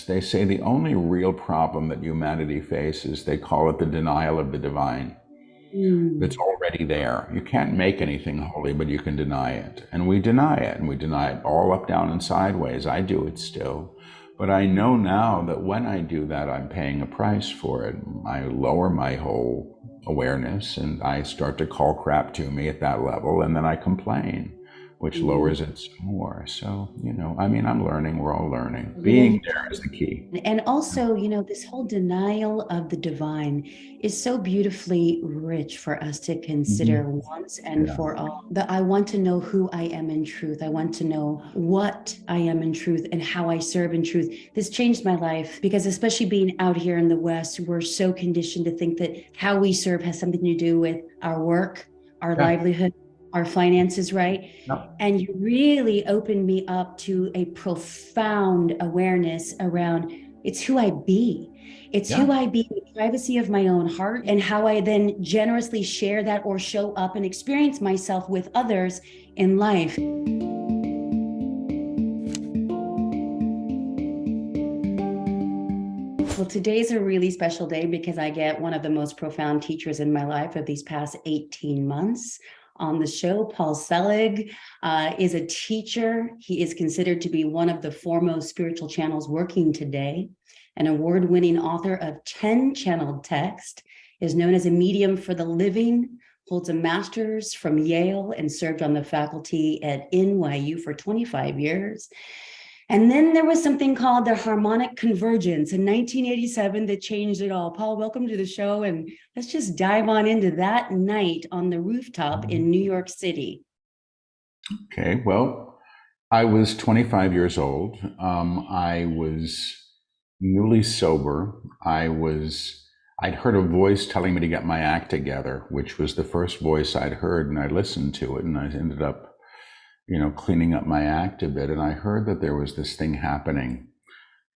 They say the only real problem that humanity faces, they call it the denial of the divine. That's Mm. already there. You can't make anything holy, but you can deny it. And we deny it, and we deny it all up, down, and sideways. I do it still. But I know now that when I do that, I'm paying a price for it. I lower my whole awareness and I start to call crap to me at that level, and then I complain, which Mm. lowers it some more. So, I mean, I'm learning. We're all learning. You know, Being you there is the key. and also, this whole denial of the divine is so beautifully rich for us to consider Mhm. once and Yeah. for all. That I want to know who I am in truth. I want to know what I am in truth and how I serve in truth. This changed my life because, especially being out here in the West, we're so conditioned to think that how we serve has something to do with our work, our Yeah. livelihood, our finances, right? Yeah. And you really opened me up to a profound awareness around it's who I be. It's Yeah. who I be in the privacy of my own heart and how I then generously share that or show up and experience myself with others in life. Well, today's a really special day because I get one of the most profound teachers in my life of these past 18 months on the show. Paul Selig is a teacher. He is considered to be one of the foremost spiritual channels working today, an award-winning author of 10 channeled text, is known as a medium for the living, holds a master's from Yale and served on the faculty at NYU for 25 years. And then there was something called the harmonic convergence in 1987 that changed it all. Paul, welcome to the show. And let's just dive on into that night on the rooftop in New York City. Okay. Well, I was 25 years old. I was newly sober. I'd heard a voice telling me to get my act together, which was the first voice I'd heard, and I listened to it, and I ended up, cleaning up my act a bit. And I heard that there was this thing happening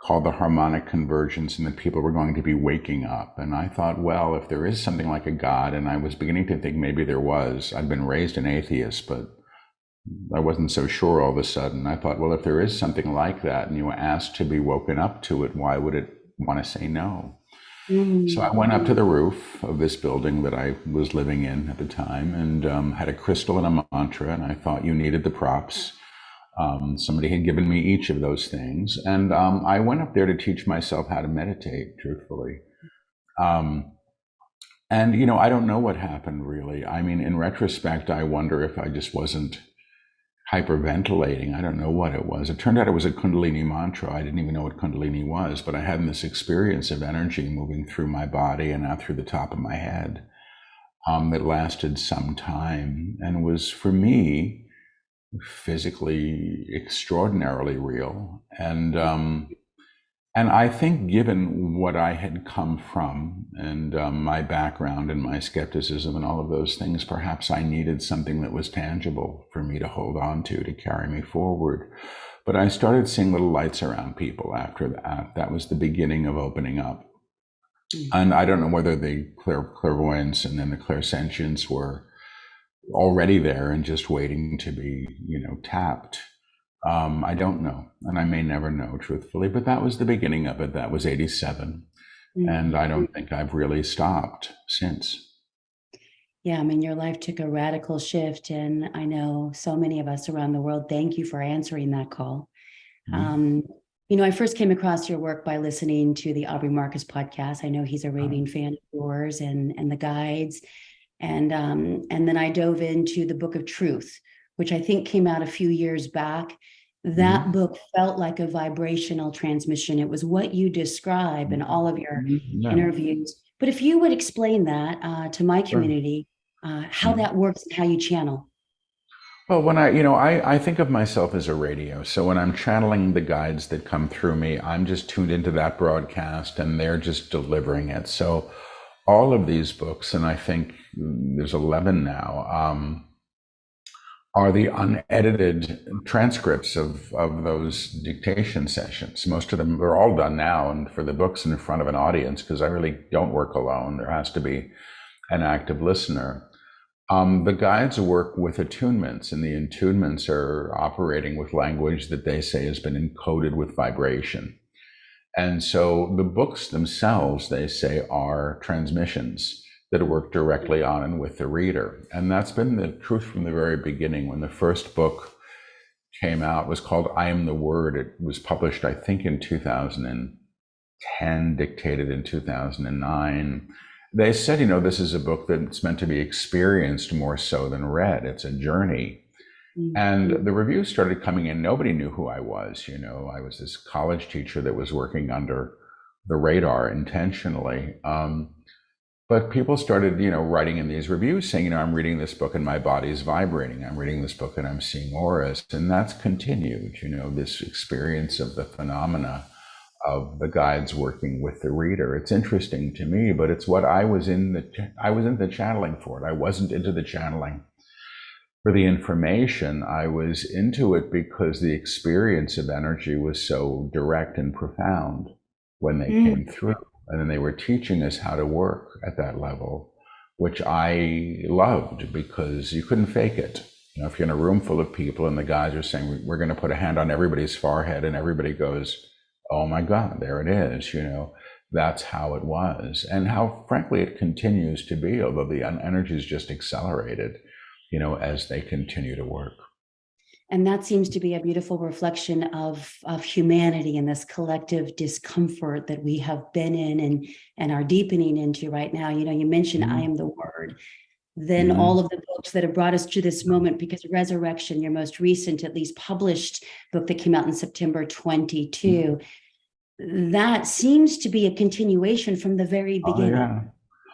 called the harmonic convergence and that people were going to be waking up. And I thought, well, if there is something like a God, and I was beginning to think maybe there was. I'd been raised an atheist, but I wasn't so sure all of a sudden. I thought, well, if there is something like that and you were asked to be woken up to it, why would it want to say no? So I Mm. went up to the roof of this building that I was living in at the time and had a crystal and a mantra, and I thought you needed the props. Somebody had given me each of those things, and I went up there to teach myself how to meditate, truthfully. Um, and, I don't know what happened really. I mean, in retrospect, I wonder if I just wasn't hyperventilating. I don't know what it was. It turned out it was a Kundalini mantra. I didn't even know what Kundalini was, but I had this experience of energy moving through my body and out through the top of my head that lasted some time and was, for me, physically extraordinarily real. And I think, given what I had come from and my background and my skepticism and all of those things, perhaps I needed something that was tangible for me to hold on to carry me forward. But I started seeing little lights around people after that. That was the beginning of opening up. And I don't know whether the clairvoyance and then the clairsentience were already there and just waiting to be, tapped. I don't know, and I may never know, truthfully, but that was the beginning of it. That was 87. And Mm. I don't think I've really stopped since. Yeah, I mean, your life took a radical shift, and I know so many of us around the world. Thank you for answering that call. Mhm. Um, I first came across your work by listening to the Aubrey Marcus podcast. I know he's a raving fan of yours and the guides, and then I dove into the Book of Truth, which I think came out a few years back. That Mhm. book felt like a vibrational transmission. It was what you describe in all of your Mhm. Yeah, interviews. But if you would explain that to my sure. community, how Mhm. that works and how you channel. Well, when I think of myself as a radio. So when I'm channeling the guides that come through me, I'm just tuned into that broadcast and they're just delivering it. So all of these books, and I think there's 11 now, are the unedited transcripts of those dictation sessions. Most of them are all done now, and for the books in front of an audience, because I really don't work alone. There has to be an active listener. The guides work with attunements, and the attunements are operating with language that they say has been encoded with vibration. And so the books themselves, they say, are transmissions that work directly on and with the reader. And that's been the truth from the very beginning. When the first book came out, it was called I Am the Word. It was published, I think, in 2010, dictated in 2009. They said, this is a book that's meant to be experienced more so than read. It's a journey. And the reviews started coming in. Nobody knew who I was. I was this college teacher that was working under the radar intentionally. But people started, writing in these reviews saying, I'm reading this book and my body's vibrating. I'm reading this book and I'm seeing auras. And that's continued, this experience of the phenomena of the guides working with the reader. It's interesting to me, but it's what I was in the channeling for it. I wasn't into the channeling for the information. I was into it because the experience of energy was so direct and profound when they came through. And then they were teaching us how to work at that level, which I loved because you couldn't fake it. If you're in a room full of people and the guys are saying, we're going to put a hand on everybody's forehead, and everybody goes, oh my God, there it is, that's how it was. And how, frankly, it continues to be, although the energy is just accelerated, as they continue to work. And that seems to be a beautiful reflection of humanity and this collective discomfort that we have been in and are deepening into right now. You mentioned I Am the Word. Then all of the books that have brought us to this moment, because Resurrection, your most recent, at least published book that came out in September 22, that seems to be a continuation from the very beginning. Oh, yeah.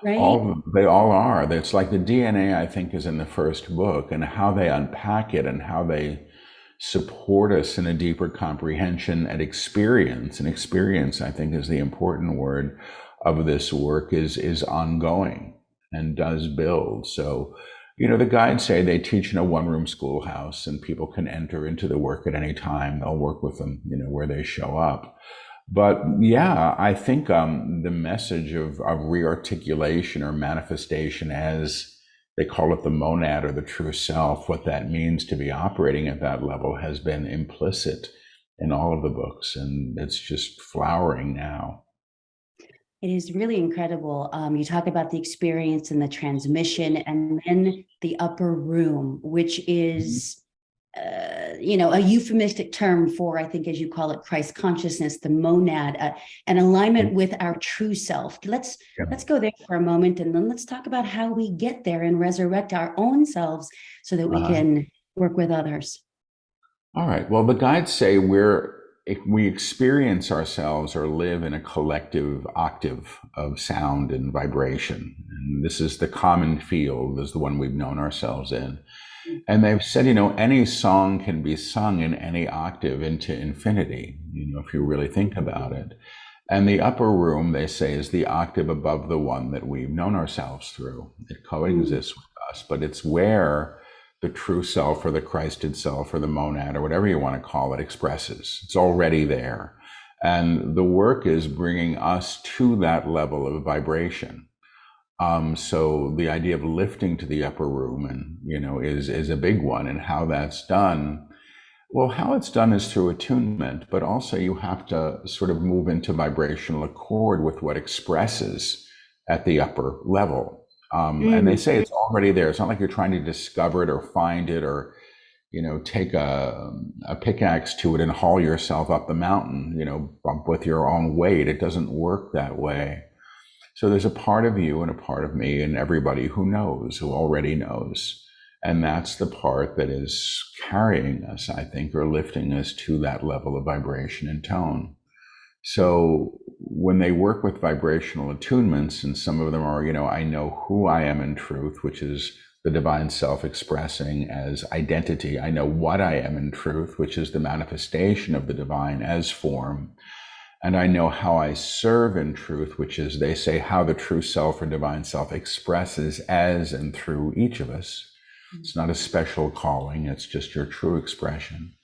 Right? They all are. It's like the DNA, I think, is in the first book, and how they unpack it and how they support us in a deeper comprehension and experience. And experience, I think, is the important word of this work, is ongoing and does build. So, the guides say they teach in a one-room schoolhouse and people can enter into the work at any time. They'll work with them, where they show up. But yeah, I think the message of rearticulation or manifestation, as they call it, the monad or the true self, what that means to be operating at that level has been implicit in all of the books, and it's just flowering now. It is really incredible. You talk about the experience and the transmission, and then the upper room, which is a euphemistic term for, I think, as you call it, Christ consciousness, the monad, an alignment with our true self. Let's go there for a moment, and then let's talk about how we get there and resurrect our own selves so that we can work with others. All right. Well, the guides say we experience ourselves or live in a collective octave of sound and vibration. And this is the common field, is the one we've known ourselves in. And they've said, any song can be sung in any octave into infinity, if you really think about it. And the upper room, they say, is the octave above the one that we've known ourselves through. It coexists with us, but it's where the true self or the Christed self or the monad or whatever you want to call it expresses. It's already there. And the work is bringing us to that level of vibration. So the idea of lifting to the upper room and, is a big one. And how that's done, well, how it's done is through attunement, but also you have to sort of move into vibrational accord with what expresses at the upper level. And they say it's already there. It's not like you're trying to discover it or find it or, take a pickaxe to it and haul yourself up the mountain, bump with your own weight. It doesn't work that way. So there's a part of you and a part of me and everybody who knows, who already knows. And that's the part that is carrying us, I think, or lifting us to that level of vibration and tone. So when they work with vibrational attunements, and some of them are, I know who I am in truth, which is the divine self expressing as identity. I know what I am in truth, which is the manifestation of the divine as form. And I know how I serve in truth, which is, they say, how the true self or divine self expresses as and through each of us. It's not a special calling, it's just your true expression.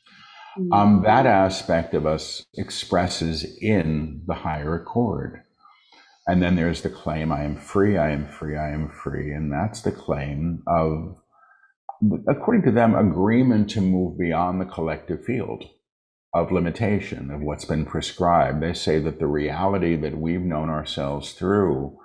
That aspect of us expresses in the higher accord. And then there's the claim, I am free, I am free, I am free. And that's the claim of, according to them, agreement to move beyond the collective field. of limitation, of what's been prescribed. They say that the reality that we've known ourselves through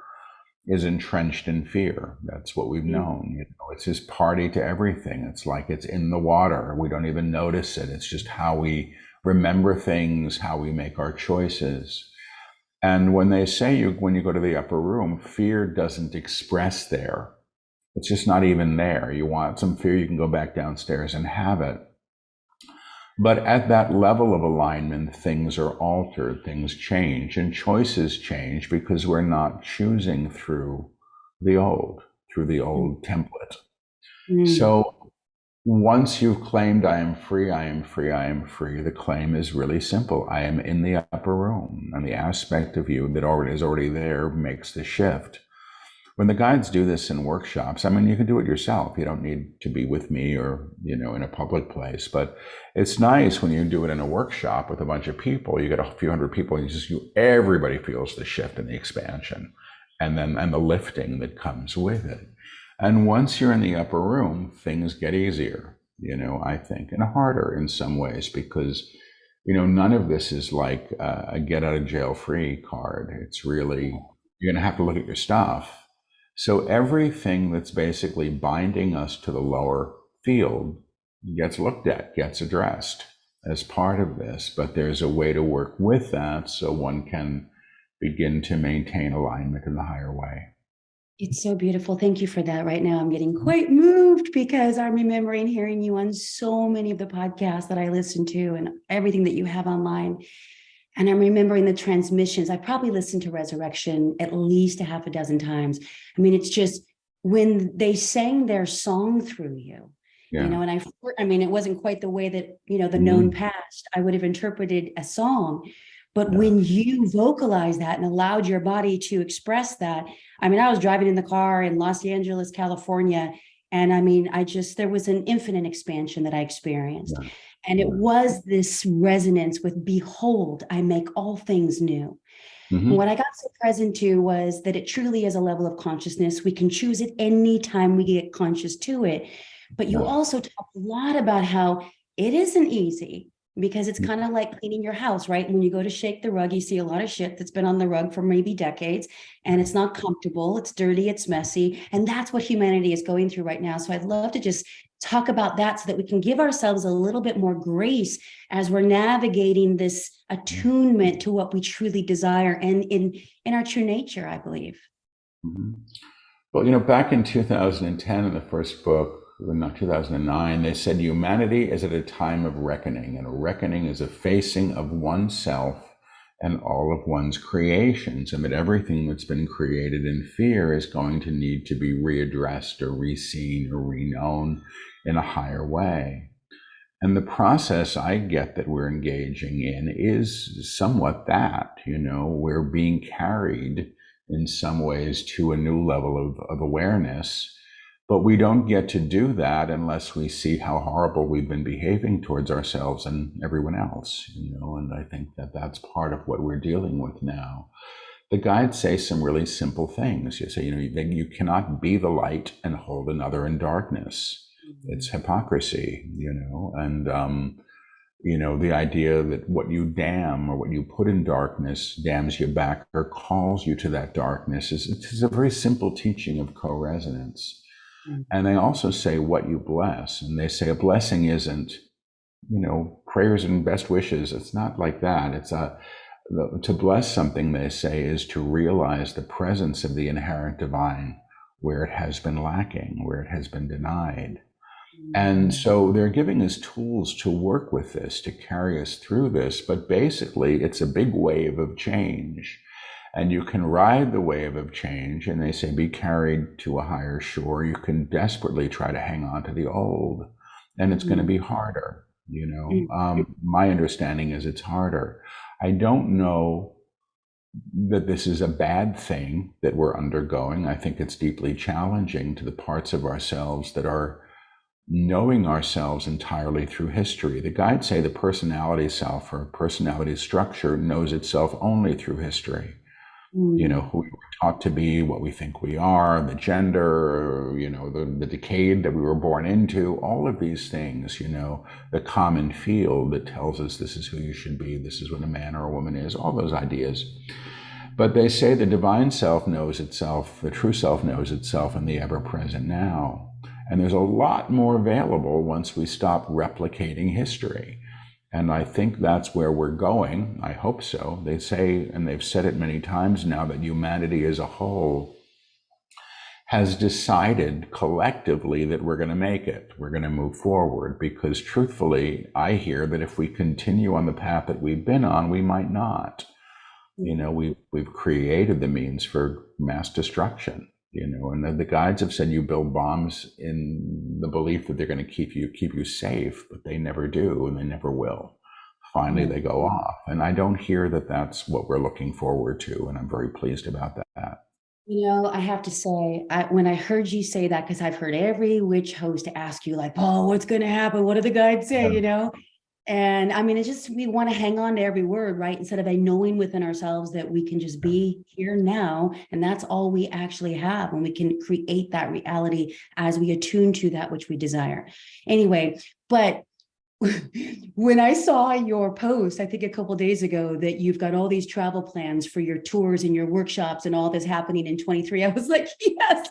is entrenched in fear. That's what we've known. You know, it's just party to everything. It's like it's in the water. We don't even notice it. It's just how we remember things, how we make our choices. And when they say when you go to the upper room, fear doesn't express there. It's just not even there. You want some fear, you can go back downstairs and have it. But at that level of alignment, things are altered, things change, and choices change because we're not choosing through the old template. So once you've claimed, I am free, I am free, I am free, the claim is really simple. I am in the upper room, and the aspect of you that is already there makes the shift. When the guides do this in workshops, I mean, you can do it yourself. You don't need to be with me or, you know, in a public place. But it's nice when you do it in a workshop with a bunch of people. You get a few hundred people, and everybody feels the shift and the expansion, and the lifting that comes with it. And once you're in the upper room, things get easier, you know, I think, and harder in some ways, because, you know, none of this is like a get out of jail free card. It's really, you're going to have to look at your stuff. So everything that's basically binding us to the lower field gets looked at, gets addressed as part of this, but there's a way to work with that so one can begin to maintain alignment in the higher way. It's so beautiful. Thank you for that. Right now, I'm getting quite moved because I'm remembering hearing you on so many of the podcasts that I listen to and everything that you have online. And I'm remembering the transmissions. I probably listened to Resurrection at least a half a dozen times. I mean, it's just when they sang their song through you, you know, and I mean, it wasn't quite the way that, you know, the known past, I would have interpreted a song. But when you vocalized that and allowed your body to express that, I mean, I was driving in the car in Los Angeles, California, and I mean, there was an infinite expansion that I experienced. And it was this resonance with, behold, I make all things new. And what I got so present to was that it truly is a level of consciousness. We can choose it anytime we get conscious to it. But you also talk a lot about how it isn't easy, because it's kind of like cleaning your house, right? When you go to shake the rug, you see a lot of shit that's been on the rug for maybe decades, and it's not comfortable, it's dirty, it's messy. And that's what humanity is going through right now. So I'd love to just talk about that so that we can give ourselves a little bit more grace as we're navigating this attunement to what we truly desire and in our true nature, I believe. Well, you know, back in 2010, in the first book, not 2009, they said humanity is at a time of reckoning, and a reckoning is a facing of oneself and all of one's creations, and that everything that's been created in fear is going to need to be readdressed or reseen or reknown in a higher way. And the process I get that we're engaging in is somewhat that, you know, we're being carried in some ways to a new level of awareness. But we don't get to do that unless we see how horrible we've been behaving towards ourselves and everyone else, you know, and I think that that's part of what we're dealing with now. The guides say some really simple things. You say, you know, you cannot be the light and hold another in darkness. It's hypocrisy, you know, and, you know, the idea that what you damn or what you put in darkness damns you back or calls you to that darkness is a very simple teaching of co-resonance. And they also say what you bless. And they say a blessing isn't, you know, prayers and best wishes. It's not like that. It's to bless something, they say, is to realize the presence of the inherent divine where it has been lacking, where it has been denied. And so they're giving us tools to work with this, to carry us through this. But basically, it's a big wave of change. And you can ride the wave of change, and they say be carried to a higher shore. You can desperately try to hang on to the old, and it's going to be harder, you know. My understanding is it's harder. I don't know that this is a bad thing that we're undergoing. I think it's deeply challenging to the parts of ourselves that are knowing ourselves entirely through history. The guides say the personality self or personality structure knows itself only through history. You know, Mm. who we were taught to be, what we think we are, the gender, you know, the decade that we were born into, all of these things, you know, the common field that tells us this is who you should be, this is what a man or a woman is, all those ideas. But they say the divine self knows itself, the true self knows itself in the ever present now. And there's a lot more available once we stop replicating history. And I think that's where we're going. I hope so. They say, and they've said it many times now, that humanity as a whole has decided collectively that we're going to make it. We're going to move forward because truthfully, I hear that if we continue on the path that we've been on, we might not. You know, we've created the means for mass destruction, you know, and the guides have said you build bombs in the belief that they're going to keep you safe, but they never do and they never will. Finally, Yeah. they go off. And I don't hear that that's what we're looking forward to. And I'm very pleased about that. You know, I have to say, when I heard you say that, because I've heard every witch host ask you, like, oh, what's going to happen? What do the guides say? You know? And I mean, it's just, we want to hang on to every word, right? Instead of knowing within ourselves that we can just be here now. And that's all we actually have. And we can create that reality as we attune to that which we desire. Anyway, but when I saw your post, I think a couple of days ago, that you've got all these travel plans for your tours and your workshops and all this happening in 23, I was like, yes,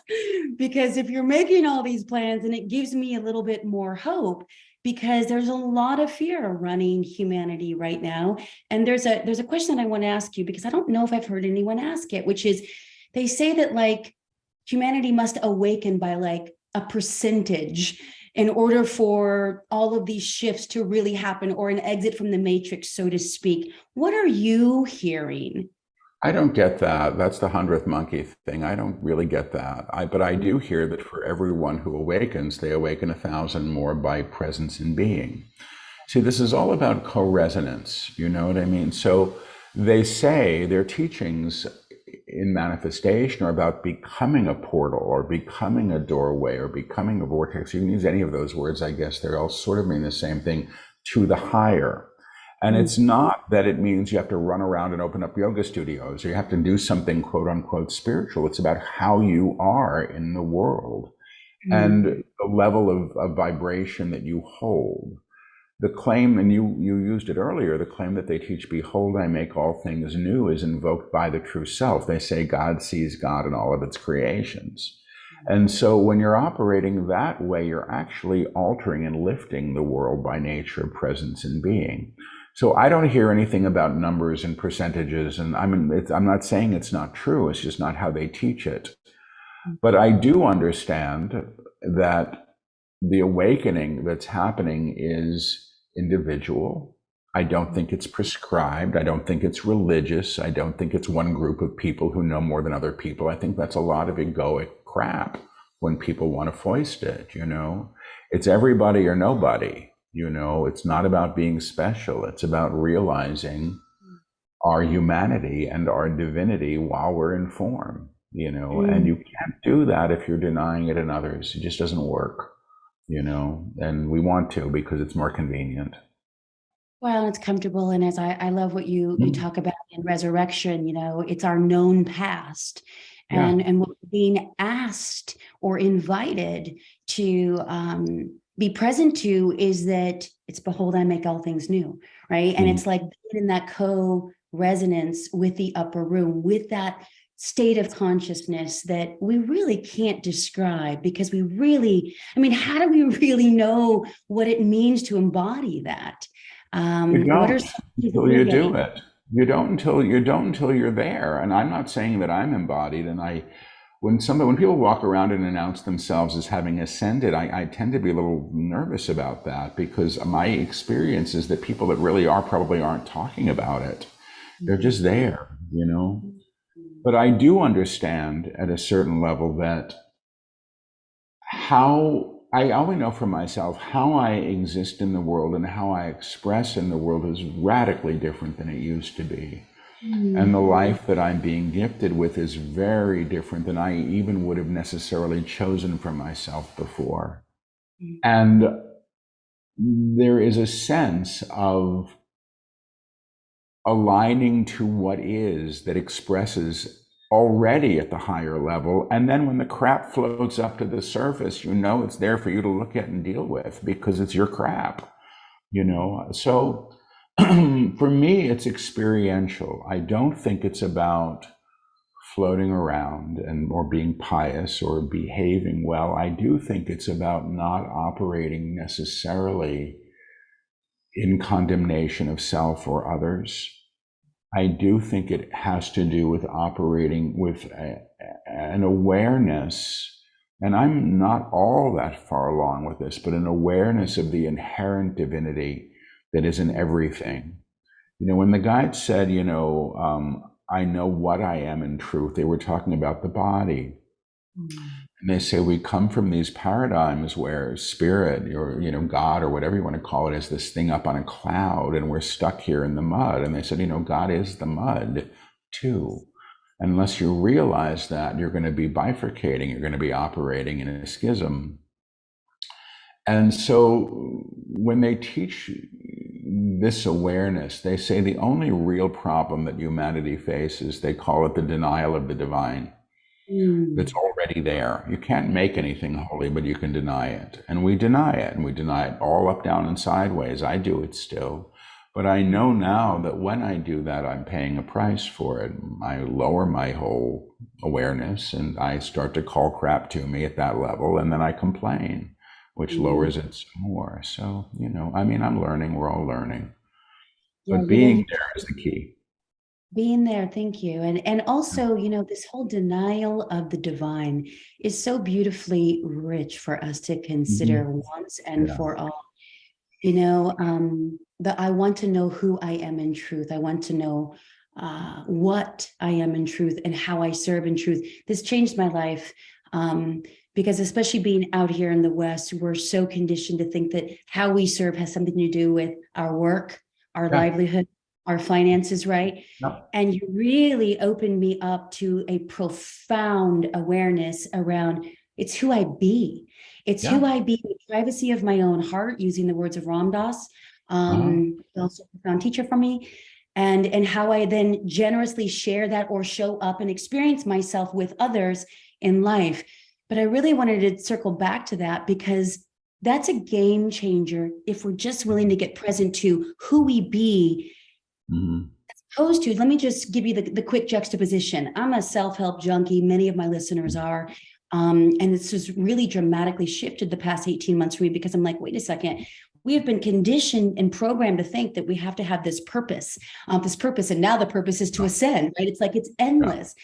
because if you're making all these plans, and it gives me a little bit more hope, because there's a lot of fear running humanity right now. And there's a question I want to ask you, because I don't know if I've heard anyone ask it, which is, they say that like humanity must awaken by like a percentage in order for all of these shifts to really happen, or an exit from the matrix, so to speak. What are you hearing? I don't get that. That's the 100th monkey thing. I don't really get that. But I do hear that for everyone who awakens, they awaken 1,000 more by presence in being. See, this is all about co-resonance. You know what I mean? So they say their teachings in manifestation are about becoming a portal or becoming a doorway or becoming a vortex. You can use any of those words, I guess. They're all sort of mean the same thing, to the higher. And it's not that it means you have to run around and open up yoga studios or you have to do something quote unquote spiritual. It's about how you are in the world and the level of vibration that you hold. The claim, and you used it earlier, the claim that they teach, behold, I make all things new, is invoked by the true self. They say God sees God in all of its creations. And so when you're operating that way, you're actually altering and lifting the world by nature, presence, and being. So I don't hear anything about numbers and percentages. And I mean, I'm not saying it's not true. It's just not how they teach it. But I do understand that the awakening that's happening is individual. I don't think it's prescribed. I don't think it's religious. I don't think it's one group of people who know more than other people. I think that's a lot of egoic crap when people want to foist it, you know. It's everybody or nobody, you know. It's not about being special. It's about realizing our humanity and our divinity while we're in form, you know. And you can't do that if you're denying it in others. It just doesn't work, you know, and we want to because it's more convenient. Well, it's comfortable. And as I love what you talk about in resurrection, you know, it's our known past. Yeah. And what we're being asked or invited to be present to is that it's, behold, I make all things new, right? And Mhm. it's like being in that co-resonance with the upper room, with that state of consciousness that we really can't describe, because we really, I mean, how do we really know what it means to embody that? You What are don't some things that until we're you do getting? it. You don't until you're there. And I'm not saying that I'm embodied. And when people walk around and announce themselves as having ascended, I tend to be a little nervous about that because my experience is that people that really are probably aren't talking about it. They're just there, you know. But I do understand at a certain level that how I only know for myself how I exist in the world and how I express in the world is radically different than it used to be. And the life that I'm being gifted with is very different than I even would have necessarily chosen for myself before. And there is a sense of aligning to what is that expresses already at the higher level. And then when the crap floats up to the surface, you know it's there for you to look at and deal with because it's your crap, you know? So for me, it's experiential. I don't think it's about floating around and or being pious or behaving well. I do think it's about not operating necessarily in condemnation of self or others. I do think it has to do with operating with an awareness, and I'm not all that far along with this, but an awareness of the inherent divinity that is in everything. You know, when the guide said, I know what I am in truth, they were talking about the body. And they say we come from these paradigms where spirit or, God or whatever you want to call it is this thing up on a cloud and we're stuck here in the mud. And they said, God is the mud too. Unless you realize that, you're going to be bifurcating, you're going to be operating in a schism. And so when they teach this awareness, they say the only real problem that humanity faces, they call it the denial of the divine. That's already there. You can't make anything holy, but you can deny it. And we deny it, and we deny it all up, down, and sideways. I do it still. But I know now that when I do that, I'm paying a price for it. I lower my whole awareness, and I start to call crap to me at that level, and then I complain, which lowers it some more. So, I'm learning. We're all learning. Yeah, But being there is the key. being there, thank you. And also, this whole denial of the divine is so beautifully rich for us to consider once and for all. That I want to know who I am in truth. I want to know what I am in truth and how I serve in truth. This changed my life because especially being out here in the West, we're so conditioned to think that how we serve has something to do with our work, our livelihood, our finances, right? Yep. And you really opened me up to a profound awareness around it's who I be. It's who I be in the privacy of my own heart, using the words of Ram Dass, also a profound teacher for me, and how I then generously share that or show up and experience myself with others in life. But I really wanted to circle back to that because that's a game changer if we're just willing to get present to who we be. As opposed to, let me just give you the quick juxtaposition. I'm a self-help junkie. Many of my listeners are. And this has really dramatically shifted the past 18 months for me because I'm like, wait a second. We have been conditioned and programmed to think that we have to have this purpose. And now the purpose is to ascend, right? It's like it's endless.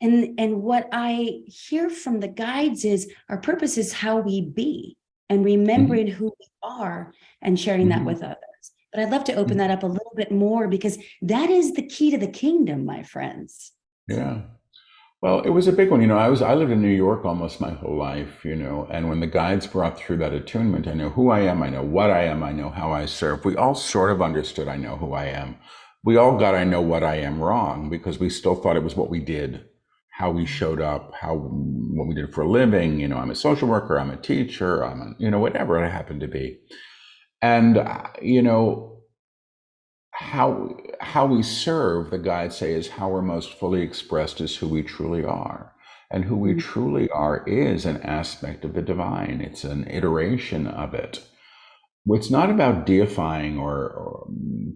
And what I hear from the guides is our purpose is how we be and remembering who we are and sharing that with others. But I'd love to open that up a little bit more because that is the key to the kingdom, my friends. Yeah. Well, it was a big one. I lived in New York almost my whole life, and when the guides brought through that attunement, I know who I am, I know what I am, I know how I serve. We all sort of understood I know who I am. We all got I know what I am wrong because we still thought it was what we did, how we showed up, what we did for a living. I'm a social worker, I'm a teacher, I'm whatever I happen to be. And, how we serve, the guides say, is how we're most fully expressed as who we truly are. And who we truly are is an aspect of the divine. It's an iteration of it. It's not about deifying or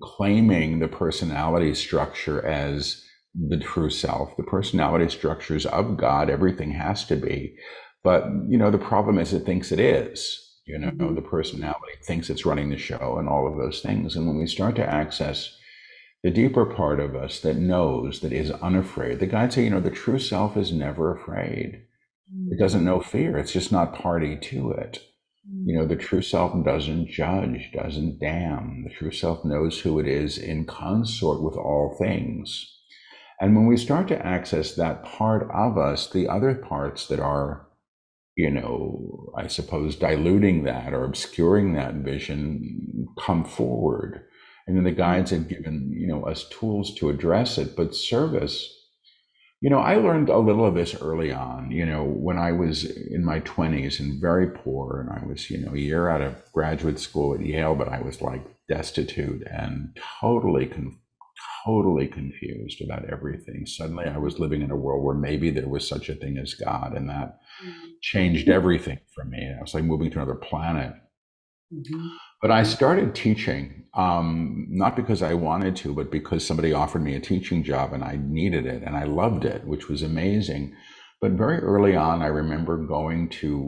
claiming the personality structure as the true self. The personality structures of God, everything has to be. But, the problem is it thinks it is. The personality thinks it's running the show and all of those things. And when we start to access the deeper part of us that knows, that is unafraid, the guides say, the true self is never afraid. It doesn't know fear. It's just not party to it. The true self doesn't judge, doesn't damn. The true self knows who it is in consort with all things. And when we start to access that part of us, the other parts that are I suppose diluting that or obscuring that vision come forward. And then the guides have given, us tools to address it. But service, I learned a little of this early on, when I was in my 20s and very poor. And I was, a year out of graduate school at Yale, but I was like destitute and totally totally confused about everything. Suddenly I was living in a world where maybe there was such a thing as God, and that changed everything for me. I was like moving to another planet. Mhm. But I started teaching, not because I wanted to, but because somebody offered me a teaching job and I needed it and I loved it, which was amazing. But very early on, I remember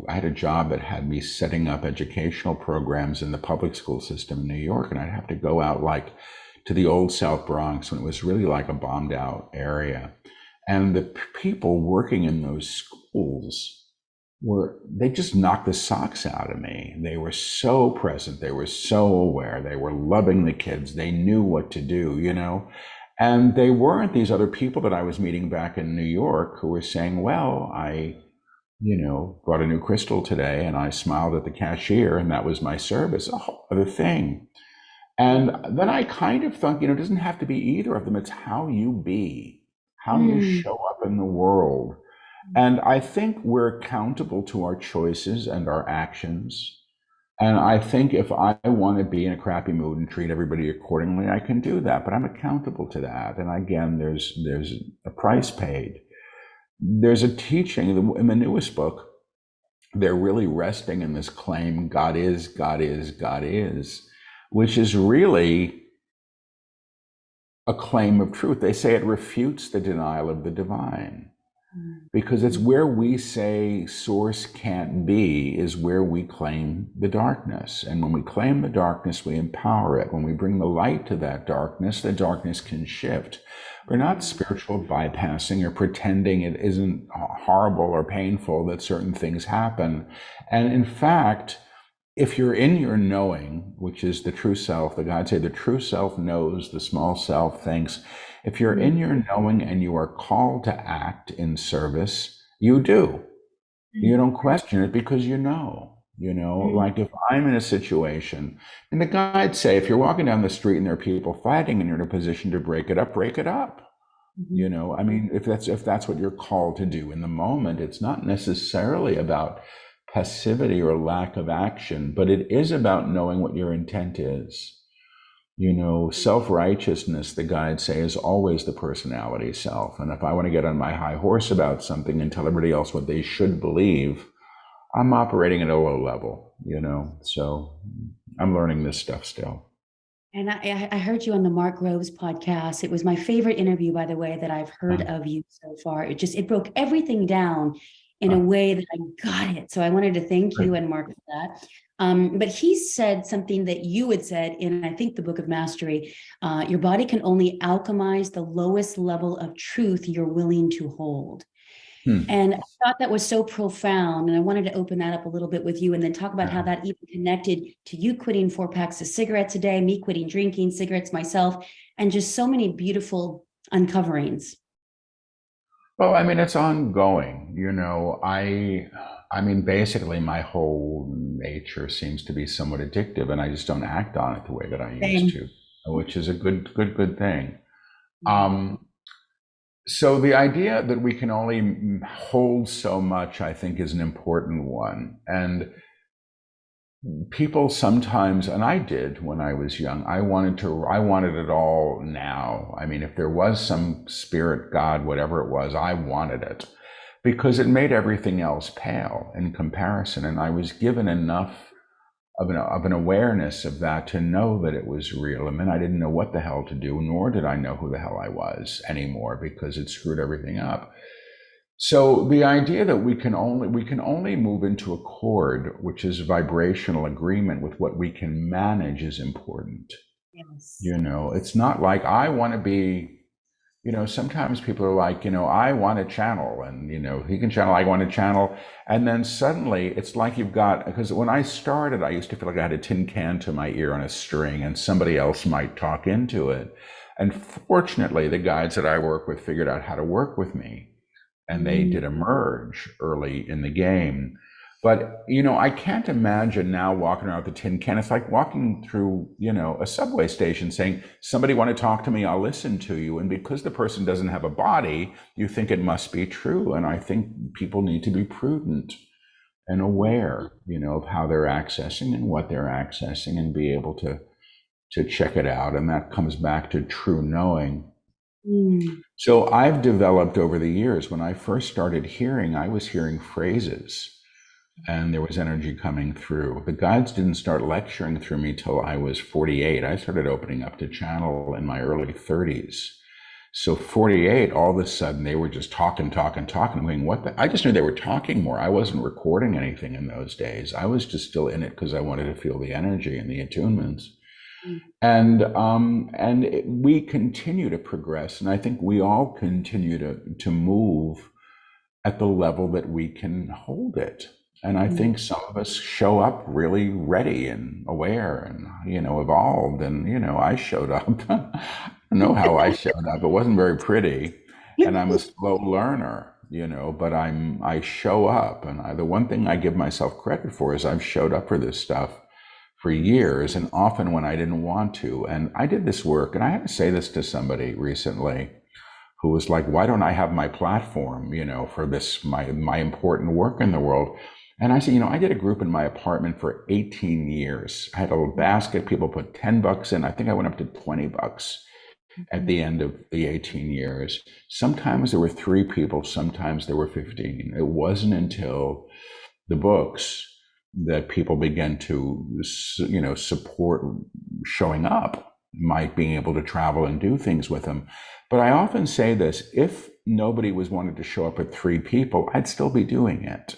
I had a job that had me setting up educational programs in the public school system in New York. And I'd have to go out like to the old South Bronx when it was really like a bombed out area. And the people working in those schools they just knocked the socks out of me. They were so present, they were so aware, they were loving the kids, they knew what to do, and they weren't these other people that I was meeting back in New York who were saying, well, I brought a new crystal today and I smiled at the cashier and that was my service. A whole other thing. And then I kind of thought, it doesn't have to be either of them. It's how you be, how you Mm. show up in the world. And I think we're accountable to our choices and our actions. And I think if I want to be in a crappy mood and treat everybody accordingly, I can do that, but I'm accountable to that. And again, there's a price paid. There's a teaching in the newest book. They're really resting in this claim, God is, God is, God is, which is really a claim of truth. They say it refutes the denial of the divine, because it's where we say source can't be is where we claim the darkness. And when we claim the darkness, we empower it. When we bring the light to that darkness, the darkness can shift. We're not spiritual bypassing or pretending it isn't horrible or painful that certain things happen. And in fact, if you're in your knowing, which is the true self, the guides say the true self knows, the small self thinks. If you're in your knowing and you are called to act in service, you do. You don't question it because you know. Like if I'm in a situation, and the guides say, if you're walking down the street and there are people fighting and you're in a position to break it up, break it up. I mean, if that's what you're called to do in the moment, it's not necessarily about passivity or lack of action, but it is about knowing what your intent is. Self-righteousness, the guides say, is always the personality self. And if I want to get on my high horse about something and tell everybody else what they should believe, I'm operating at a low level, so I'm learning this stuff still. And I heard you on the Mark Groves podcast. It was my favorite interview, by the way, that I've heard of you so far. It broke everything down in a way that I got it. So I wanted to thank you and Mark for that. But he said something that you had said in, I think, the Book of Mastery. Your body can only alchemize the lowest level of truth you're willing to hold. And I thought that was so profound. And I wanted to open that up a little bit with you and then talk about how that even connected to you quitting 4 packs of cigarettes a day, me quitting drinking cigarettes myself, and just so many beautiful uncoverings. Well, I mean, it's ongoing. I mean, basically, my whole nature seems to be somewhat addictive, and I just don't act on it the way that I used to, which is a good thing. So the idea that we can only hold so much, I think, is an important one. And people sometimes, and I did when I was young, I wanted it all now. I mean, if there was some spirit, God, whatever it was, I wanted it because it made everything else pale in comparison. And I was given enough of an awareness of that to know that it was real. I mean, I didn't know what the hell to do, nor did I know who the hell I was anymore because it screwed everything up. So the idea that we can only move into accord, which is vibrational agreement with what we can manage, is important. Yes. It's not like I want to be, sometimes people are like, I want to channel and, he can channel, I want to channel. And then suddenly it's like because when I started, I used to feel like I had a tin can to my ear on a string and somebody else might talk into it. And fortunately, the guides that I work with figured out how to work with me. And they did emerge early in the game. But, I can't imagine now walking around with a tin can. It's like walking through, a subway station saying, somebody want to talk to me, I'll listen to you. And because the person doesn't have a body, you think it must be true. And I think people need to be prudent and aware, of how they're accessing and what they're accessing and be able to to check it out. And that comes back to true knowing. Mm. So I've developed over the years, when I first started hearing, I was hearing phrases and there was energy coming through. The guides didn't start lecturing through me till I was 48. I started opening up to channel in my early 30s. So 48, all of a sudden they were just talking, talking, talking. I'm going, what the? I just knew they were talking more. I wasn't recording anything in those days. I was just still in it because I wanted to feel the energy and the attunements. We continue to progress, and I think we all continue to move at the level that we can hold it. And I think some of us show up really ready and aware and, evolved. And, I showed up. I don't know how I showed up. It wasn't very pretty. And I'm a slow learner, but I show up. And the one thing I give myself credit for is I've showed up for this stuff for years, and often when I didn't want to. And I did this work, and I had to say this to somebody recently who was like, why don't I have my platform, for this, my important work in the world? And I said, I did a group in my apartment for 18 years. I had a little basket, people put $10 in. I think I went up to $20 at the end of the 18 years. Sometimes there were 3 people, sometimes there were 15. It wasn't until the books that people began to, support showing up, Mike being able to travel and do things with them. But I often say this, if nobody was wanted to show up at 3 people, I'd still be doing it.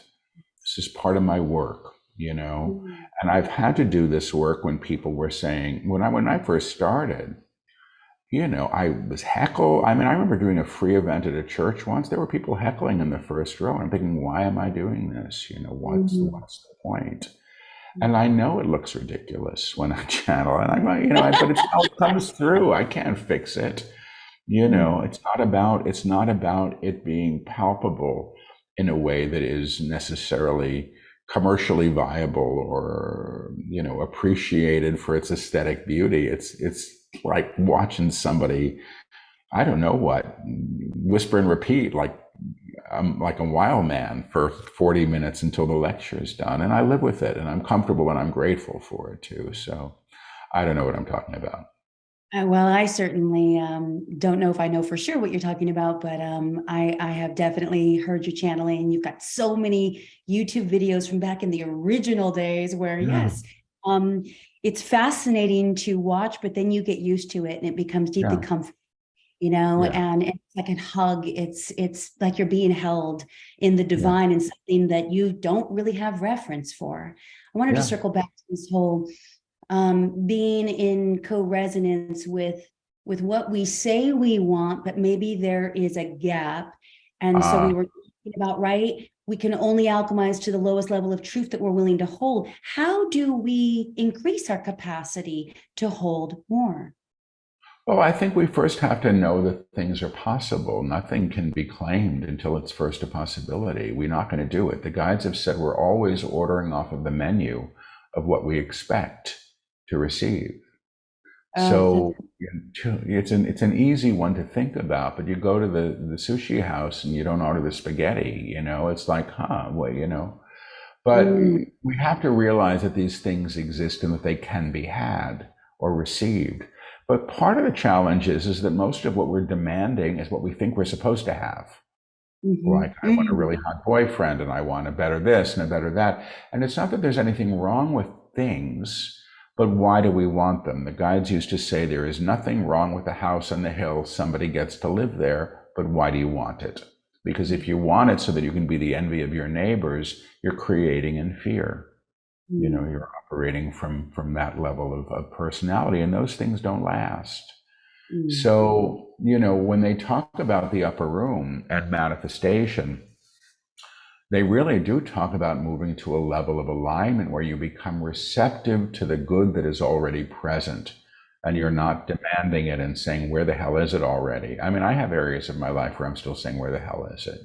This is part of my work, and I've had to do this work when people were saying, when I first started, I was heckled. I mean, I remember doing a free event at a church once. There were people heckling in the first row. And I'm thinking, why am I doing this? What's the point? And I know it looks ridiculous when I channel, and I'm like, but it's how it comes through. I can't fix it. It's not about it being palpable in a way that is necessarily commercially viable or, appreciated for its aesthetic beauty. It's like watching somebody, I don't know what, whisper and repeat like a wild man for 40 minutes until the lecture is done. And I live with it, and I'm comfortable, and I'm grateful for it too. So I don't know what I'm talking about. Well, I certainly don't know if I know for sure what you're talking about, but I have definitely heard you channeling. You've got so many YouTube videos from back in the original days where, yes, it's fascinating to watch, but then you get used to it and it becomes deeply comforting, and it's like a hug. It's like you're being held in the divine and something that you don't really have reference for. I wanted to circle back to this whole being in co-resonance with what we say we want, but maybe there is a gap. And so we were talking about, right, we can only alchemize to the lowest level of truth that we're willing to hold. How do we increase our capacity to hold more? Well, I think we first have to know that things are possible. Nothing can be claimed until it's first a possibility. We're not going to do it. The guides have said we're always ordering off of the menu of what we expect to receive. So it's an ezy one to think about, but you go to the sushi house and you don't order the spaghetti, it's like, but we have to realize that these things exist and that they can be had or received. But part of the challenge is that most of what we're demanding is what we think we're supposed to have. Like, I want a really hot boyfriend, and I want a better this and a better that. And it's not that there's anything wrong with things, but why do we want them? The guides used to say there is nothing wrong with a house on the hill. Somebody gets to live there, but why do you want it? Because if you want it so that you can be the envy of your neighbors, you're creating in fear. You're operating from that level of personality, and those things don't last. So, when they talk about the upper room and manifestation, they really do talk about moving to a level of alignment where you become receptive to the good that is already present, and you're not demanding it and saying, where the hell is it already? I mean, I have areas of my life where I'm still saying, where the hell is it,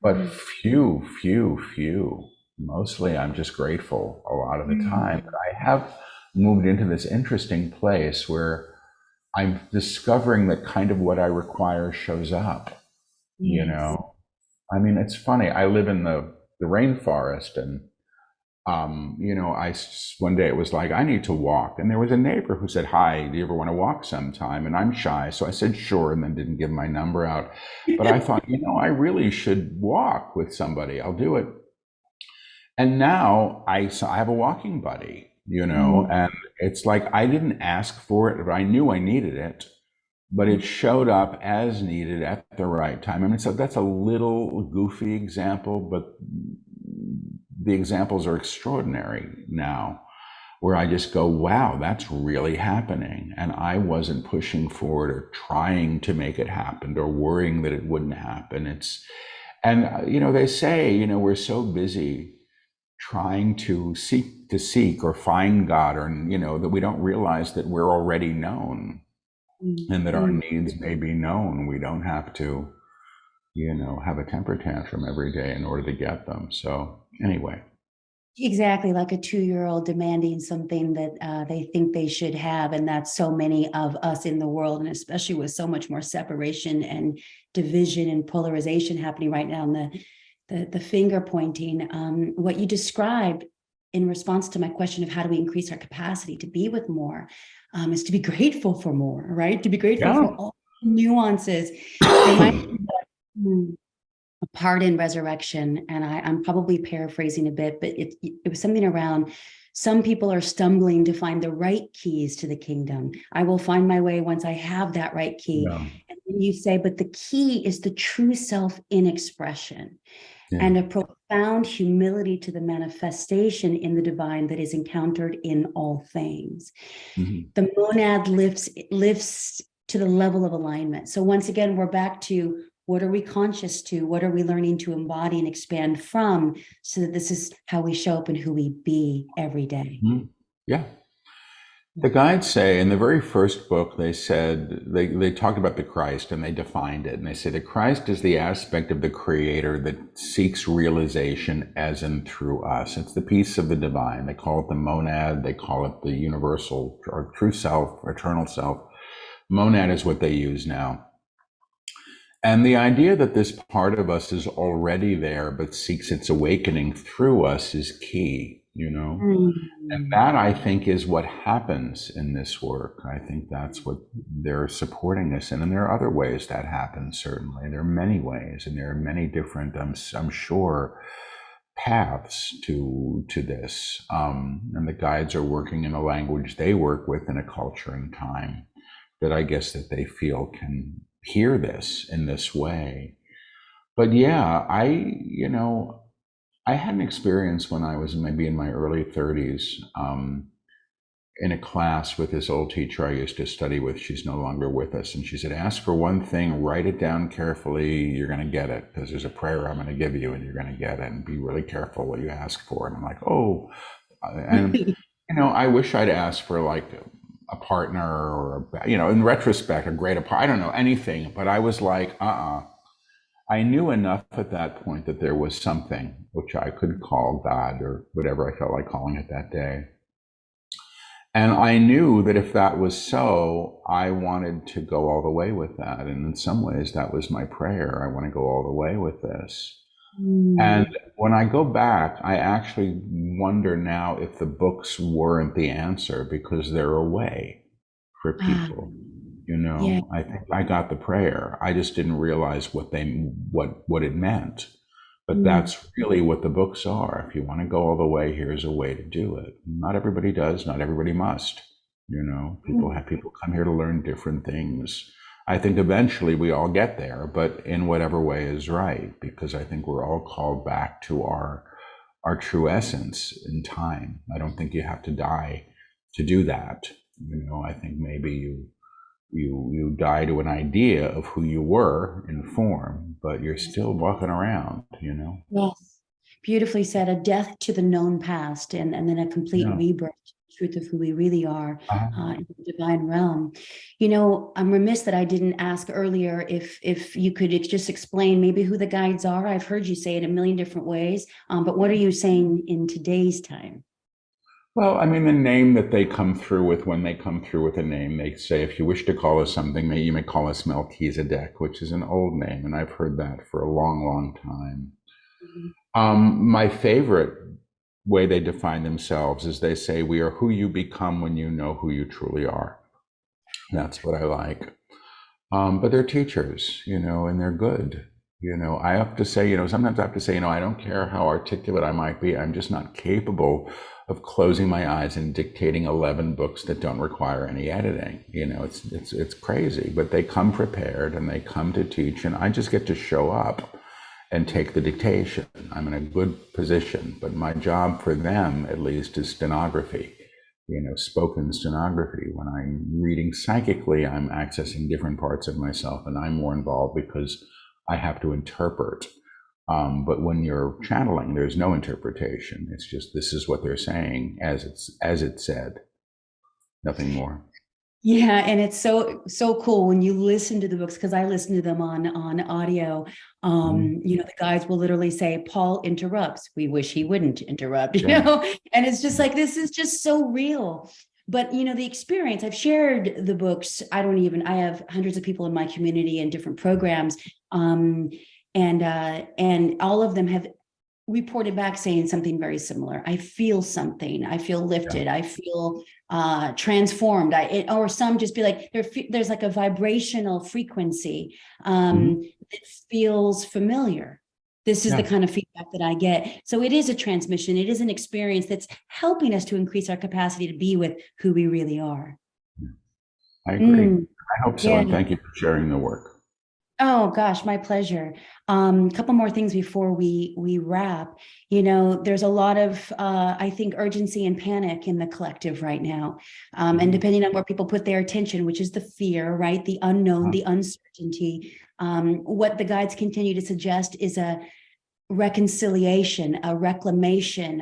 but few. Mostly I'm just grateful a lot of the time. But I have moved into this interesting place where I'm discovering that kind of what I require shows up, I mean, it's funny. I live in the rainforest, and one day it was like, I need to walk. And there was a neighbor who said, hi, do you ever want to walk sometime? And I'm shy. So I said, sure. And then didn't give my number out. But I thought, I really should walk with somebody. I'll do it. And now so I have a walking buddy, Mm, and it's like I didn't ask for it, but I knew I needed it, but it showed up as needed at the right time. I mean, so that's a little goofy example, but the examples are extraordinary now, where I just go, wow, that's really happening. And I wasn't pushing for it or trying to make it happen or worrying that it wouldn't happen. They say, we're so busy trying to seek or find God, or that we don't realize that we're already known mm, and that our mm. needs may be known. We don't have to have a temper tantrum every day in order to get them. So anyway. Exactly, like a 2-year-old demanding something that they think they should have. And that's so many of us in the world, and especially with so much more separation and division and polarization happening right now, and the finger pointing. What you described in response to my question of how do we increase our capacity to be with more, is to be grateful for more, right? To be grateful Yeah. for all the nuances. It reminds me of, a part in Resurrection, and I'm probably paraphrasing a bit, but it was something around, some people are stumbling to find the right keys to the kingdom. I will find my way once I have that right key. Yeah. And then you say, but the key is the true self in expression, Yeah. and a profound humility to the manifestation in the divine that is encountered in all things. Mhm. The monad lifts to the level of alignment. So once again, we're back to, what are we conscious to? What are we learning to embody and expand from, so that this is how we show up and who we be every day? Mhm. Yeah. The guides say in the very first book, they said, they talked about the Christ and they defined it. And they say the Christ is the aspect of the creator that seeks realization as in through us. It's the piece of the divine. They call it the monad. They call it the universal or true self, or eternal self. Monad is what they use now. And the idea that this part of us is already there, but seeks its awakening through us is key, And Mm. that, I think, is what happens in this work. I think that's what they're supporting us in. And there are other ways that happens, certainly. There are many ways, and there are many different, I'm sure, paths to this. And the guides are working in a language they work with in a culture and time that I guess that they feel can hear this in this way. But yeah, I had an experience when I was maybe in my early 30s, in a class with this old teacher I used to study with. She's no longer with us. And she said, ask for one thing, write it down carefully. You're going to get it, because there's a prayer I'm going to give you and you're going to get it, and be really careful what you ask for. And I'm like, oh, and I wish I'd asked for like a partner, or, in retrospect, a greater part. I don't know anything, but I was like, I knew enough at that point that there was something which I could call God, or whatever I felt like calling it that day. And I knew that if that was so, I wanted to go all the way with that. And in some ways, that was my prayer. I want to go all the way with this. And Mm. when I go back, I actually wonder now if the books weren't the answer, because they're a way for Ah, people. yeah. I think I got the prayer. I just didn't realize what it meant. But Mm. that's really what the books are. If you want to go all the way, here's a way to do it. Not everybody does, not everybody must. People come here to learn different things. I think eventually we all get there, but in whatever way is right, because I think we're all called back to our true essence in time. I don't think you have to die to do that. I think maybe you die to an idea of who you were in form, but you're still walking around. Yes, beautifully said. A death to the known past, and then a complete Yeah. rebirth to the truth of who we really are, Uh, in the divine realm. I'm remiss that I didn't ask earlier if you could just explain maybe who the guides are. I've heard you say it a million different ways, but what are you saying in today's time? well, I mean, the name that they come through with, when they come through with a name, they say, if you wish to call us something, you may call us Melchizedek, which is an old name, and I've heard that for a long, long time. Mhm. My favorite way they define themselves is they say, we are who you become when you know who you truly are. That's what I like. But they're teachers, and they're good. I have to say, sometimes I have to say, I don't care how articulate I might be, I'm just not capable of closing my eyes and dictating 11 books that don't require any editing. It's crazy, but they come prepared and they come to teach, and I just get to show up and take the dictation. I'm in a good position, but my job for them, at least, is stenography. Spoken stenography. When I'm reading psychically, I'm accessing different parts of myself, and I'm more involved because I have to interpret. But when you're channeling, there's no interpretation. It's just, this is what they're saying as it's said, nothing more. Yeah, and it's so cool when you listen to the books, because I listen to them on audio. The guides will literally say, Paul interrupts. We wish he wouldn't interrupt, and it's just like, this is just so real. But the experience, I've shared the books. I have hundreds of people in my community and different programs. And all of them have reported back saying something very similar. I feel something. I feel lifted. I feel transformed. Or some just be like, there's like a vibrational frequency that feels familiar. This is the kind of feedback that I get. So it is a transmission. It is an experience that's helping us to increase our capacity to be with who we really are. I agree. I hope so. And thank you for sharing the work. Oh gosh, my pleasure. A couple more things before we wrap. There's a lot of I think urgency and panic in the collective right now, and depending on where people put their attention, which is the fear, right, the unknown, the uncertainty. What the guides continue to suggest is a reconciliation, a reclamation,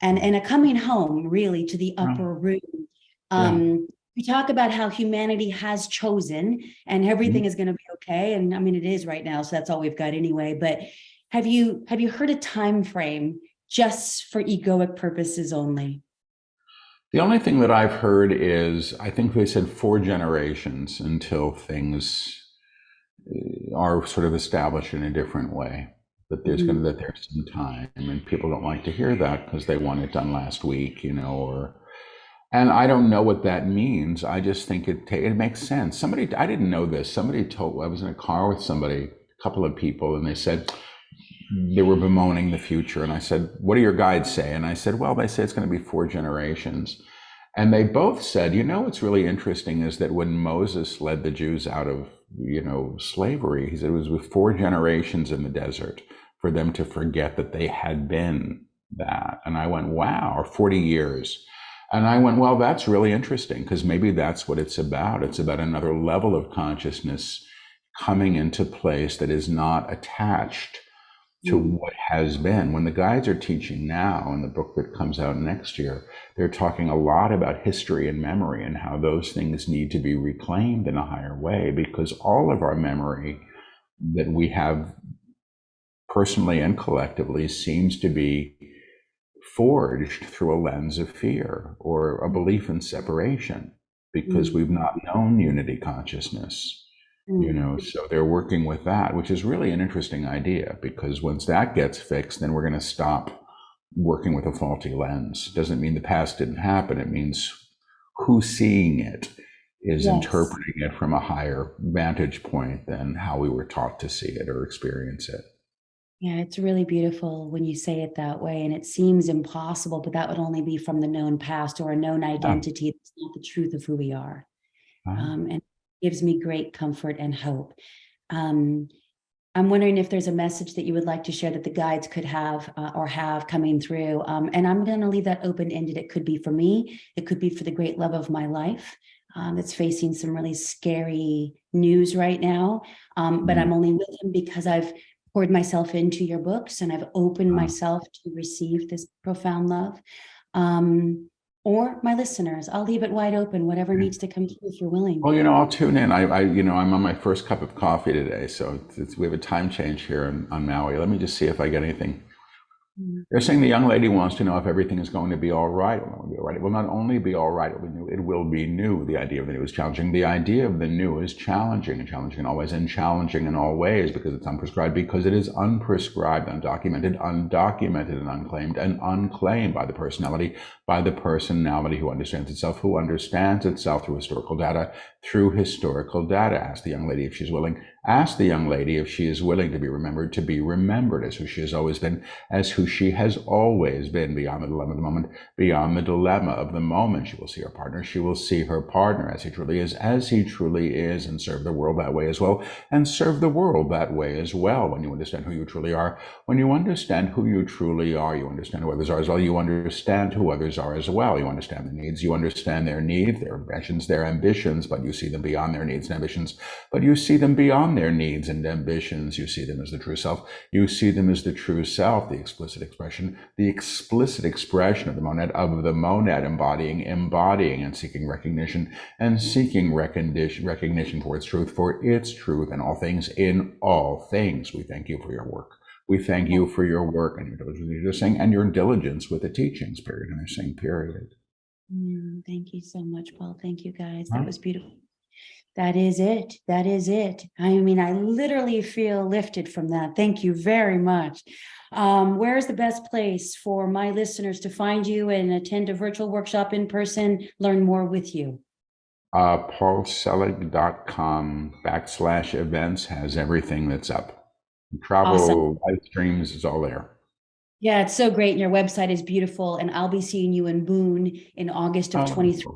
and a coming home, really, to the upper room. We talk about how humanity has chosen and everything is going to be okay. And I mean, it is right now. So that's all we've got anyway. But have you heard a time frame just for egoic purposes only? The only thing that I've heard is, I think they said 4 generations until things are sort of established in a different way. That there's some time, and people don't like to hear that because they want it done last week, and I don't know what that means. I just think it makes sense. I didn't know this. I was in a car with somebody, a couple of people, and they said, they were bemoaning the future. And I said, what do your guides say? And I said, well, they say it's going to be 4 generations. And they both said, what's really interesting is that when Moses led the Jews out of, slavery, he said it was with 4 generations in the desert for them to forget that they had been that. And I went, wow, or 40 years. And I went, well, that's really interesting, because maybe that's what it's about. It's about another level of consciousness coming into place that is not attached to what has been. When the guides are teaching now in the book that comes out next year, they're talking a lot about history and memory and how those things need to be reclaimed in a higher way, because all of our memory that we have personally and collectively seems to be forged through a lens of fear or a belief in separation, because we've not known unity consciousness, so they're working with that, which is really an interesting idea, because once that gets fixed, then we're going to stop working with a faulty lens. Doesn't mean the past didn't happen. It means who's seeing it is interpreting it from a higher vantage point than how we were taught to see it or experience it. Yeah, it's really beautiful when you say it that way, and it seems impossible, but that would only be from the known past or a known identity. That's not the truth of who we are. And it gives me great comfort and hope. I'm wondering if there's a message that you would like to share that the guides could have or have coming through. And I'm going to leave that open-ended. It could be for me. It could be for the great love of my life that's facing some really scary news right now. But I'm only with him because I've poured myself into your books and I've opened myself to receive this profound love. Or my listeners, I'll leave it wide open, whatever needs to come through if you're willing. Well, I'll tune in. I'm on my first cup of coffee today, so we have a time change here on Maui. Let me just see if I get anything Mm. They're saying the young lady wants to know if everything is going to be all right. Well, it will be all right. It will not only be all right, it will be new. The idea of the new is challenging. The idea of the new is challenging, and challenging in all ways, and challenging in all ways because it's unprescribed, because it is unprescribed, undocumented, and unclaimed, and unclaimed by the personality who understands itself through historical data, Ask the young lady if she's willing. Ask the young lady if she is willing to be remembered as who she has always been, beyond the dilemma of the moment, beyond the dilemma of the moment. She will see her partner. She will see her partner as he truly is, and serve the world that way as well. When you understand who you truly are, you understand who others are as well. You understand who others are as well. You understand their needs. You understand their needs, their ambitions, but you see them beyond their needs and ambitions. You see them as the true self. You see them as the true self, the explicit expression of the monad, embodying and seeking recognition, for its truth in all things, in all things. We thank you for your work. We thank you for your work and your diligence, and your diligence with the teachings, period. And they're saying period. Thank you so much, Paul. Thank you, guys. Huh? That was beautiful. That is it. I mean, I literally feel lifted from that. Thank you very much. Where is the best place for my listeners to find you and attend a virtual workshop in person, learn more with you? paulselig.com/events has everything that's up. Travel, Awesome. live streams, is all there. Yeah, it's so great. And your website is beautiful. And I'll be seeing you in Boone in August of 23.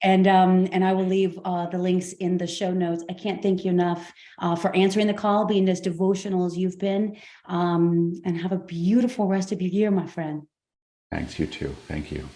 And I will leave the links in the show notes. I can't thank you enough for answering the call, being as devotional as you've been, and have a beautiful rest of your year, my friend. Thanks, you too. Thank you.